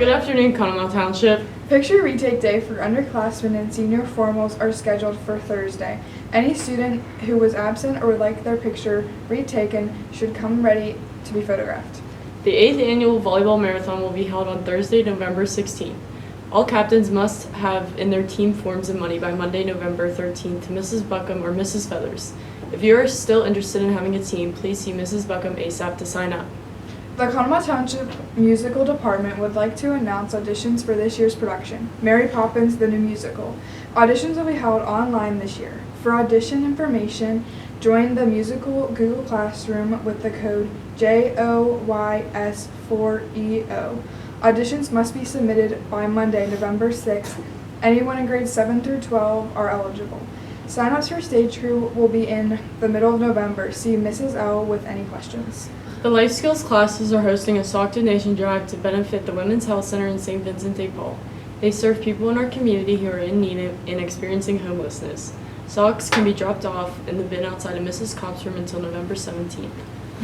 Good afternoon, Conemaugh Township. Picture retake day for underclassmen and senior formals are scheduled for Thursday. Any student who was absent or would like their picture retaken should come ready to be photographed. The 8th annual volleyball marathon will be held on Thursday, November 16th. All captains must have in their team forms and money by Monday, November 13th to Mrs. Buckham or Mrs. Feathers. If you are still interested in having a team, please see Mrs. Buckham ASAP to sign up. The Conemaugh Township Musical Department would like to announce auditions for this year's production, Mary Poppins the New Musical. Auditions will be held online this year. For audition information, join the musical Google Classroom with the code JOYS4EO. Auditions must be submitted by Monday, November 6th. Anyone in grades 7 through 12 are eligible. Sign-ups for stage crew will be in the middle of November. See Mrs. L with any questions. The Life Skills classes are hosting a sock donation drive to benefit the Women's Health Center in St. Vincent de Paul. They serve people in our community who are in need and experiencing homelessness. Socks can be dropped off in the bin outside of Mrs. Kopp's room until November 17th.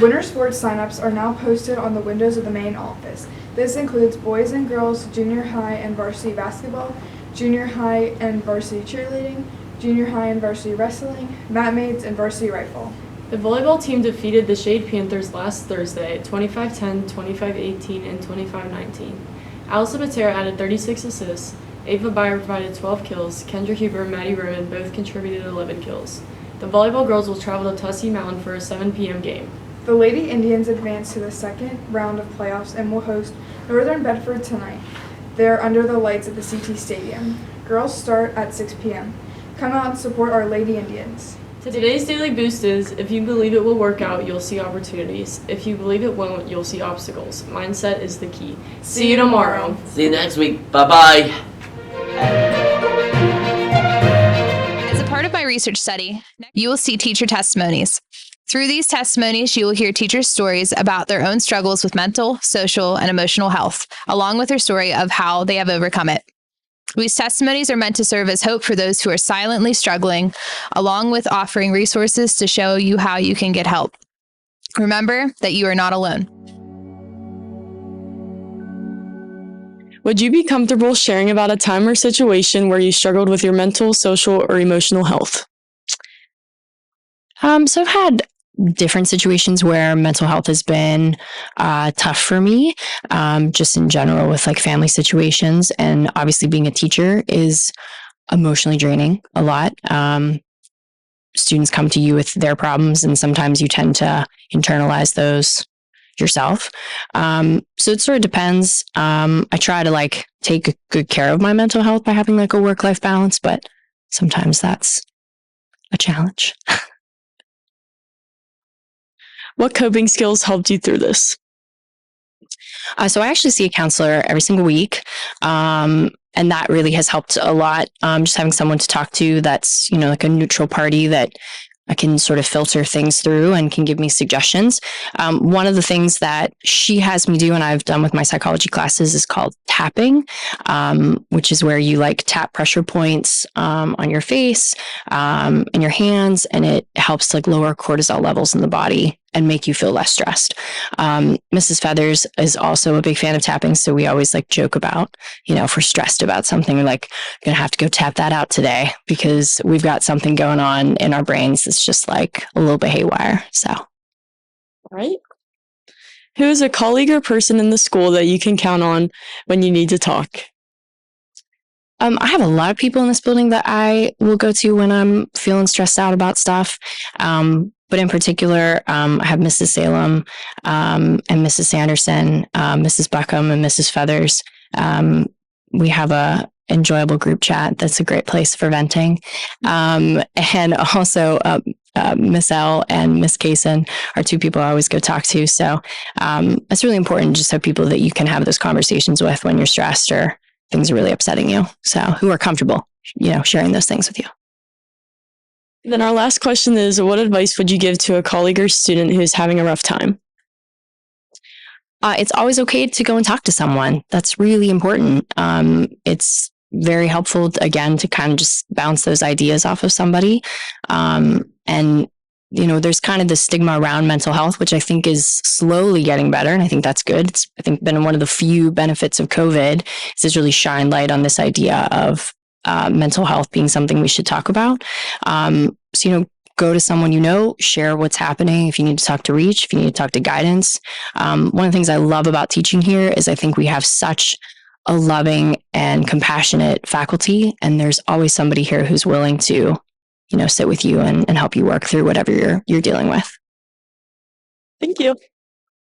Winter sports sign-ups are now posted on the windows of the main office. This includes boys and girls junior high and varsity basketball, junior high and varsity cheerleading, junior high and varsity wrestling, mat maids, and varsity rifle. The volleyball team defeated the Shade Panthers last Thursday, 25-10, 25-18, and 25-19. Allison Matera added 36 assists, Ava Byer provided 12 kills, Kendra Huber and Maddie Roman both contributed 11 kills. The volleyball girls will travel to Tussey Mountain for a 7 p.m. game. The Lady Indians advanced to the second round of playoffs and will host Northern Bedford tonight. They're under the lights at the CT Stadium. Girls start at 6 p.m. Come out and support our Lady Indians. Today's daily boost is, if you believe it will work out, you'll see opportunities. If you believe it won't, you'll see obstacles. Mindset is the key. See you tomorrow. See you next week. Bye-bye. As a part of my research study, you will see teacher testimonies. Through these testimonies, you will hear teachers' stories about their own struggles with mental, social, and emotional health, along with their story of how they have overcome it. These testimonies are meant to serve as hope for those who are silently struggling, along with offering resources to show you how you can get help. Remember that you are not alone. Would you be comfortable sharing about a time or situation where you struggled with your mental, social, or emotional health? So I've had different situations where mental health has been tough for me, just in general with like family situations. And obviously being a teacher is emotionally draining a lot. Students come to you with their problems and sometimes you tend to internalize those yourself. So it sort of depends. I try to like take good care of my mental health by having like a work-life balance, but sometimes that's a challenge. What coping skills helped you through this? So I actually see a counselor every single week. And that really has helped a lot. Just having someone to talk to that's, like a neutral party that I can sort of filter things through and can give me suggestions. One of the things that she has me do and I've done with my psychology classes is called tapping, which is where you like tap pressure points on your face and your hands, and it helps like lower cortisol levels in the body and make you feel less stressed. Mrs. Feathers is also a big fan of tapping, so we always like joke about, if we're stressed about something, we're like, gonna have to go tap that out today because we've got something going on in our brains that's just like a little bit haywire. So, All right. Who is a colleague or person in the school that you can count on when you need to talk? I have a lot of people in this building that I will go to when I'm feeling stressed out about stuff. But in particular, I have Mrs. Salem and Mrs. Sanderson, Mrs. Buckham and Mrs. Feathers. We have a enjoyable group chat that's a great place for venting. And also Miss L and Miss Kaysen are two people I always go talk to. So it's really important just to have people that you can have those conversations with when you're stressed or things are really upsetting you. So who are comfortable, sharing those things with you. Then our last question is, what advice would you give to a colleague or student who's having a rough time? It's always okay to go and talk to someone. That's really important. It's very helpful, again, to kind of just bounce those ideas off of somebody. And there's kind of the stigma around mental health, which I think is slowly getting better. And I think that's good. It's, I think, been one of the few benefits of COVID is it's really shined light on this idea of mental health being something we should talk about. So, go to someone share what's happening. If you need to talk to Reach, if you need to talk to guidance. One of the things I love about teaching here is I think we have such a loving and compassionate faculty, and there's always somebody here who's willing to, sit with you and help you work through whatever you're dealing with. Thank you.